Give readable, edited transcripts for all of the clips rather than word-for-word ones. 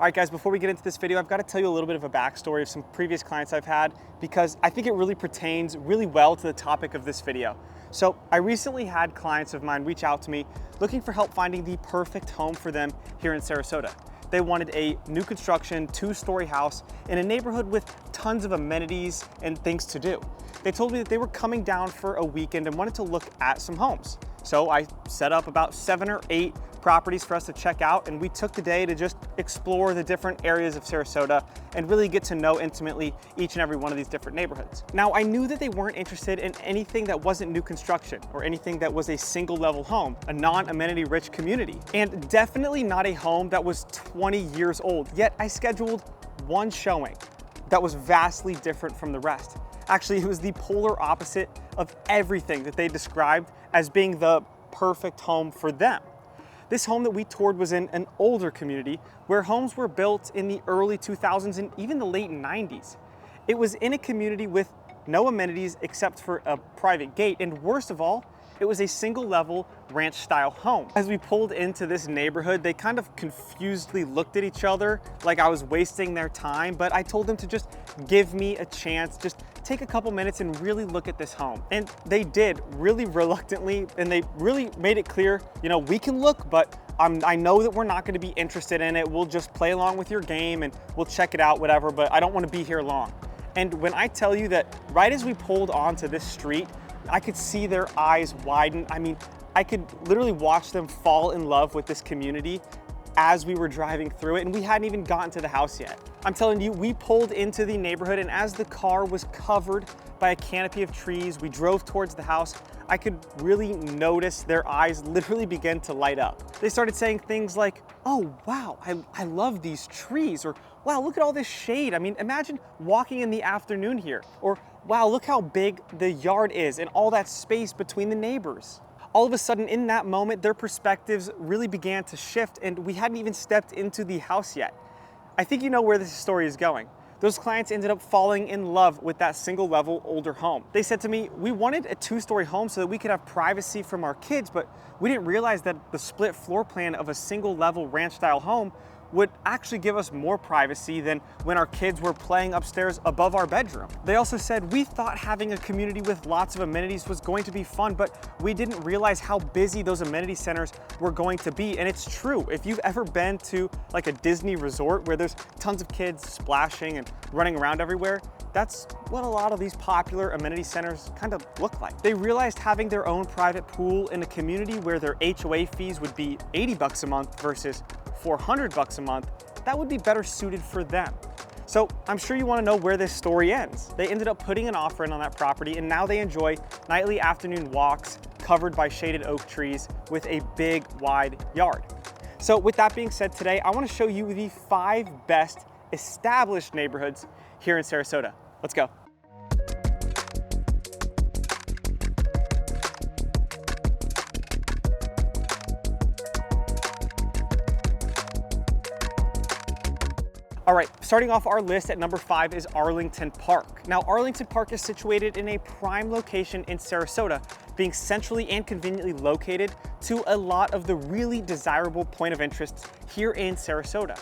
All right, guys, before we get into this video, I've got to tell you a little bit of a backstory of some previous clients I've had because I think it really pertains really well to the topic of this video. So I recently had clients of mine reach out to me looking for help finding the perfect home for them here in Sarasota. They wanted a new construction, 2-story house in a neighborhood with tons of amenities and things to do. They told me that they were coming down for a weekend and wanted to look at some homes. So I set up about 7 or 8 properties for us to check out, and we took the day to just explore the different areas of Sarasota and really get to know intimately each and every one of these different neighborhoods. Now, I knew that they weren't interested in anything that wasn't new construction or anything that was a single level home, a non-amenity rich community, and definitely not a home that was 20 years old. Yet I scheduled one showing that was vastly different from the rest. Actually, it was the polar opposite of everything that they described as being the perfect home for them. This home that we toured was in an older community where homes were built in the early 2000s and even the late 90s. It was in a community with no amenities except for a private gate, and worst of all, it was a single level ranch style home. As we pulled into this neighborhood, they kind of confusedly looked at each other like I was wasting their time, but I told them to just give me a chance, just take a couple minutes and really look at this home. And they did, really reluctantly, and they really made it clear, you know, we can look, but I know that we're not gonna be interested in it. We'll just play along with your game and we'll check it out, whatever, but I don't wanna be here long. And when I tell you that right as we pulled onto this street, I could see their eyes widen. I mean, I could literally watch them fall in love with this community as we were driving through it, and we hadn't even gotten to the house yet. I'm telling you, we pulled into the neighborhood, and as the car was covered by a canopy of trees, we drove towards the house. I could really notice their eyes literally begin to light up. They started saying things like, "Oh, wow, I love these trees," or "Wow, look at all this shade. I mean, imagine walking in the afternoon here," or "Wow, look how big the yard is and all that space between the neighbors." All of a sudden, in that moment, their perspectives really began to shift, and we hadn't even stepped into the house yet. I think you know where this story is going. Those clients ended up falling in love with that single level older home. They said to me, "We wanted a 2-story home so that we could have privacy from our kids, but we didn't realize that the split floor plan of a single level ranch style home would actually give us more privacy than when our kids were playing upstairs above our bedroom." They also said, "We thought having a community with lots of amenities was going to be fun, but we didn't realize how busy those amenity centers were going to be." And it's true. If you've ever been to like a Disney resort where there's tons of kids splashing and running around everywhere, that's what a lot of these popular amenity centers kind of look like. They realized having their own private pool in a community where their HOA fees would be $80 a month versus $400 a month, that would be better suited for them. So I'm sure you want to know where this story ends. They ended up putting an offer in on that property, and now they enjoy nightly afternoon walks covered by shaded oak trees with a big, wide yard. So with that being said, today I want to show you the 5 best established neighborhoods here in Sarasota. Let's go. All right, starting off our list at number 5 is Arlington Park. Now, Arlington Park is situated in a prime location in Sarasota, being centrally and conveniently located to a lot of the really desirable point of interests here in Sarasota.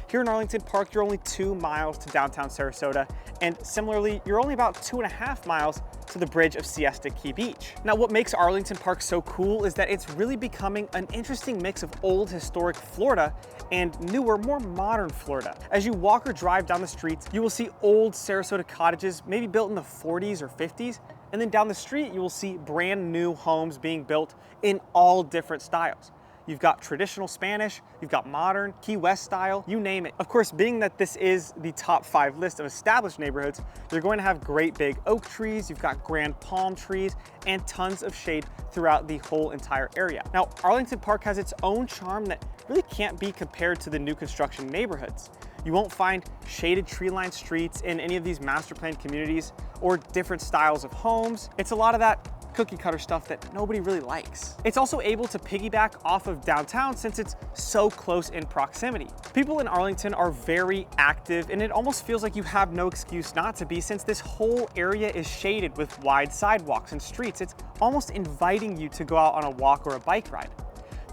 Here in Arlington Park, you're only 2 miles to downtown Sarasota, and similarly, you're only about 2.5 miles to the bridge of Siesta Key Beach. Now, what makes Arlington Park so cool is that it's really becoming an interesting mix of old historic Florida and newer, more modern Florida. As you walk or drive down the streets, you will see old Sarasota cottages, maybe built in the 40s or 50s, and then down the street, you will see brand new homes being built in all different styles. You've got traditional Spanish, you've got modern, Key West style, you name it. Of course, being that this is the top 5 list of established neighborhoods, you're going to have great big oak trees, you've got grand palm trees, and tons of shade throughout the whole entire area. Now, Arlington Park has its own charm that really can't be compared to the new construction neighborhoods. You won't find shaded tree-lined streets in any of these master planned communities or different styles of homes. It's a lot of that cookie cutter stuff that nobody really likes. It's also able to piggyback off of downtown since it's so close in proximity. People in Arlington are very active, and it almost feels like you have no excuse not to be since this whole area is shaded with wide sidewalks and streets. It's almost inviting you to go out on a walk or a bike ride.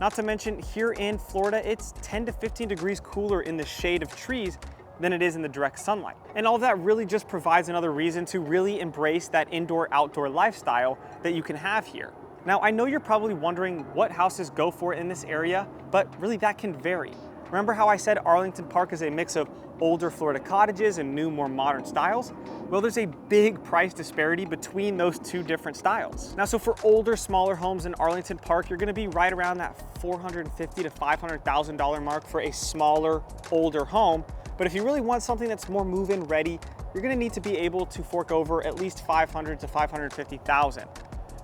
Not to mention here in Florida, it's 10 to 15 degrees cooler in the shade of trees than it is in the direct sunlight. And all of that really just provides another reason to really embrace that indoor-outdoor lifestyle that you can have here. Now, I know you're probably wondering what houses go for in this area, but really that can vary. Remember how I said Arlington Park is a mix of older Florida cottages and new, more modern styles? Well, there's a big price disparity between those two different styles. Now, so for older, smaller homes in Arlington Park, you're gonna be right around that $450,000 to $500,000 mark for a smaller, older home. But if you really want something that's more move-in ready, you're gonna need to be able to fork over at least $500,000 to $550,000.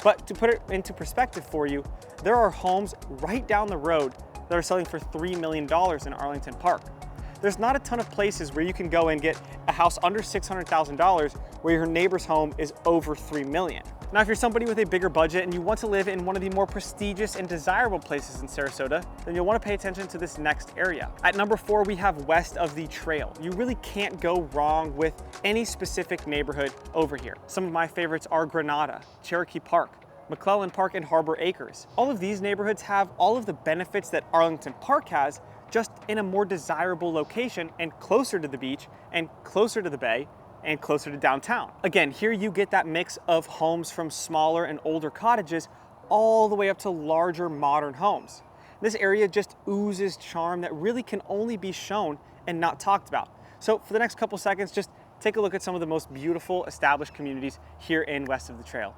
But to put it into perspective for you, there are homes right down the road that are selling for $3 million in Arlington Park. There's not a ton of places where you can go and get a house under $600,000 where your neighbor's home is over $3 million. Now, if you're somebody with a bigger budget and you want to live in one of the more prestigious and desirable places in Sarasota, then you'll want to pay attention to this next area. At number 4, we have west of the trail. You really can't go wrong with any specific neighborhood over here. Some of my favorites are Granada, Cherokee Park, McClellan Park, and Harbor Acres. All of these neighborhoods have all of the benefits that Arlington Park has, just in a more desirable location and closer to the beach and closer to the bay and closer to downtown. Again, here you get that mix of homes from smaller and older cottages all the way up to larger modern homes. This area just oozes charm that really can only be shown and not talked about. So for the next couple seconds, just take a look at some of the most beautiful established communities here in west of the trail.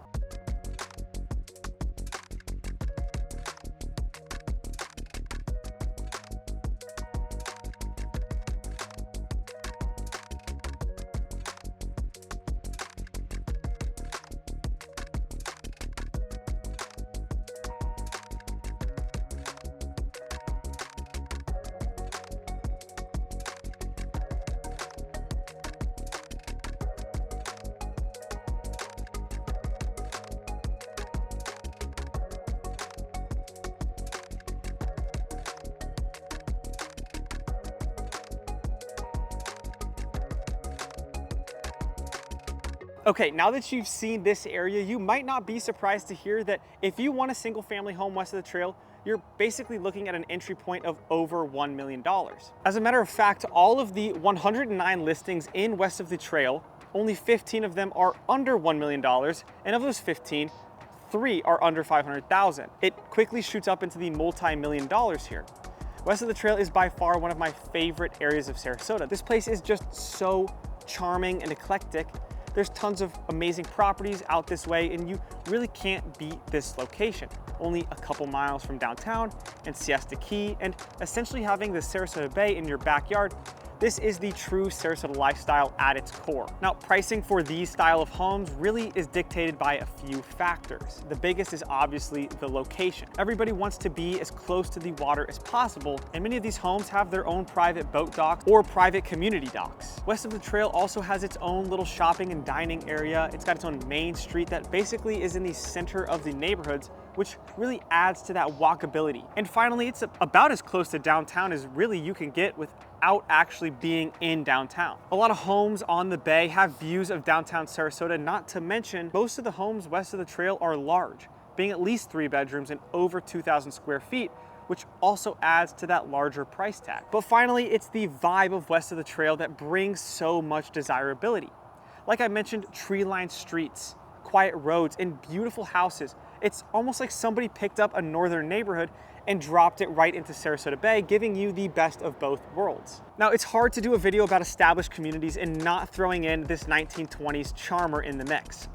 Okay, now that you've seen this area, you might not be surprised to hear that if you want a single family home west of the trail, you're basically looking at an entry point of over $1 million. As a matter of fact, all of the 109 listings in west of the trail, only 15 of them are under $1 million, and of those 15, 3 are under $500,000. It quickly shoots up into the multi-million dollars here. West of the trail is by far one of my favorite areas of Sarasota. This place is just so charming and eclectic. There's tons of amazing properties out this way, and you really can't beat this location. Only a couple miles from downtown and Siesta Key, and essentially having the Sarasota Bay in your backyard. This is the true Sarasota lifestyle at its core. Now, pricing for these style of homes really is dictated by a few factors. The biggest is obviously the location. Everybody wants to be as close to the water as possible, and many of these homes have their own private boat docks or private community docks. West of the trail also has its own little shopping and dining area. It's got its own main street that basically is in the center of the neighborhoods, which really adds to that walkability. And finally, it's about as close to downtown as really you can get without actually being in downtown. A lot of homes on the bay have views of downtown Sarasota, not to mention most of the homes west of the trail are large, being at least 3 bedrooms and over 2,000 square feet, which also adds to that larger price tag. But finally, it's the vibe of west of the trail that brings so much desirability. Like I mentioned, tree-lined streets, quiet roads, and beautiful houses. It's almost like somebody picked up a northern neighborhood and dropped it right into Sarasota Bay, giving you the best of both worlds. Now, it's hard to do a video about established communities and not throwing in this 1920s charmer in the mix.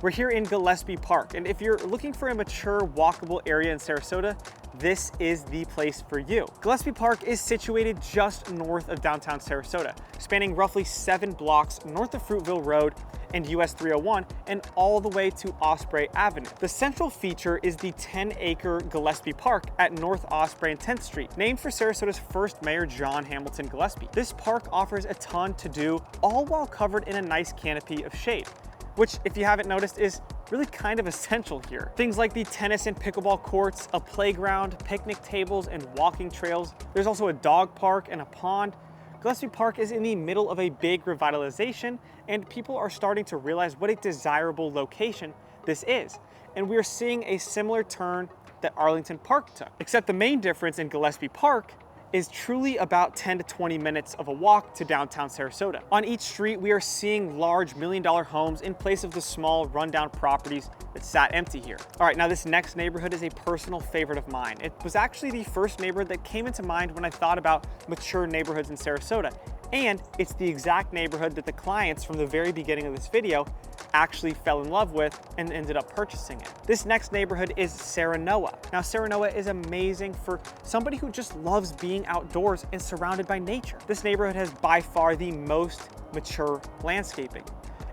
We're here in Gillespie Park, and if you're looking for a mature, walkable area in Sarasota, this is the place for you. Gillespie Park is situated just north of downtown Sarasota, spanning roughly 7 blocks north of Fruitville Road and US 301 and all the way to Osprey Avenue. The central feature is the 10-acre Gillespie Park at North Osprey and 10th Street, named for Sarasota's first mayor, John Hamilton Gillespie. This park offers a ton to do, all while covered in a nice canopy of shade, which, if you haven't noticed, is really kind of essential here. Things like the tennis and pickleball courts, a playground, picnic tables, and walking trails. There's also a dog park and a pond. Gillespie Park is in the middle of a big revitalization, and people are starting to realize what a desirable location this is. And we are seeing a similar turn that Arlington Park took. Except the main difference in Gillespie Park is truly about 10 to 20 minutes of a walk to downtown Sarasota. On each street, we are seeing large million-dollar homes in place of the small rundown properties that sat empty here. All right, now this next neighborhood is a personal favorite of mine. It was actually the first neighborhood that came into mind when I thought about mature neighborhoods in Sarasota. And it's the exact neighborhood that the clients from the very beginning of this video actually fell in love with and ended up purchasing it. This next neighborhood is Serenoa. Now, Serenoa is amazing for somebody who just loves being outdoors and surrounded by nature. This neighborhood has by far the most mature landscaping.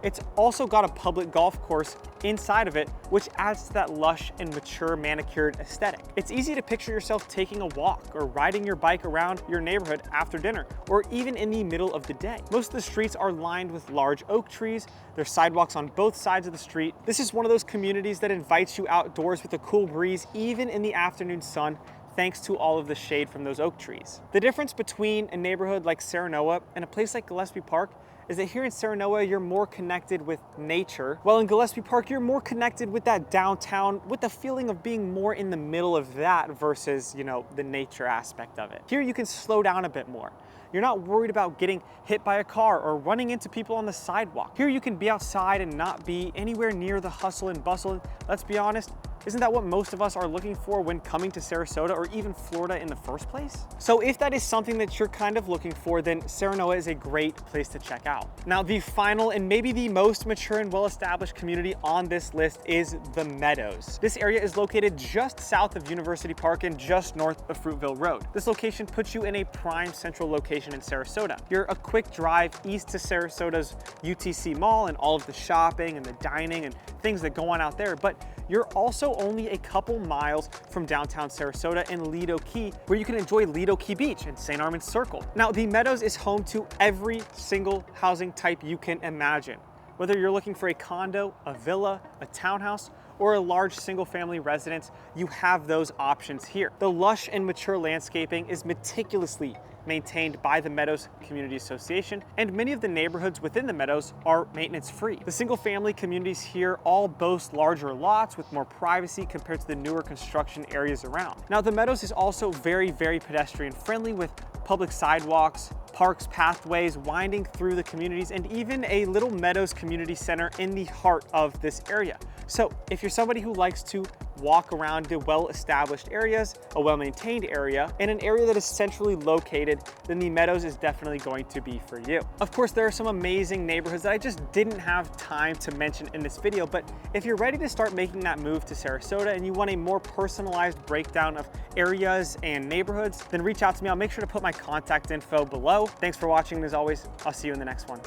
It's also got a public golf course inside of it, which adds to that lush and mature manicured aesthetic. It's easy to picture yourself taking a walk or riding your bike around your neighborhood after dinner, or even in the middle of the day. Most of the streets are lined with large oak trees. There's sidewalks on both sides of the street. This is one of those communities that invites you outdoors with a cool breeze, even in the afternoon sun, thanks to all of the shade from those oak trees. The difference between a neighborhood like Serenoa and a place like Gillespie Park is that here in Serenoa, you're more connected with nature, while in Gillespie Park, you're more connected with that downtown, with the feeling of being more in the middle of that versus, the nature aspect of it. Here you can slow down a bit more. You're not worried about getting hit by a car or running into people on the sidewalk. Here you can be outside and not be anywhere near the hustle and bustle. Let's be honest, isn't that what most of us are looking for when coming to Sarasota or even Florida in the first place? So if that is something that you're kind of looking for, then Serenoa is a great place to check out. Now, the final and maybe the most mature and well-established community on this list is the Meadows. This area is located just south of University Park and just north of Fruitville Road. This location puts you in a prime central location in Sarasota. You're a quick drive east to Sarasota's UTC Mall and all of the shopping and the dining and things that go on out there, but you're also only a couple miles from downtown Sarasota and Lido Key, where you can enjoy Lido Key Beach and St. Armand's Circle. Now, the Meadows is home to every single housing type you can imagine. Whether you're looking for a condo, a villa, a townhouse, or a large single-family residence, you have those options here. The lush and mature landscaping is meticulously maintained by the Meadows Community Association, and many of the neighborhoods within the Meadows are maintenance-free. The single-family communities here all boast larger lots with more privacy compared to the newer construction areas around. Now, the Meadows is also very, very pedestrian-friendly with public sidewalks, parks, pathways winding through the communities, and even a little Meadows Community Center in the heart of this area. So if you're somebody who likes to walk around the well-established areas, a well-maintained area, and an area that is centrally located, then the Meadows is definitely going to be for you. Of course, there are some amazing neighborhoods that I just didn't have time to mention in this video, but if you're ready to start making that move to Sarasota and you want a more personalized breakdown of areas and neighborhoods, then reach out to me. I'll make sure to put my contact info below. Thanks for watching, and as always, I'll see you in the next one.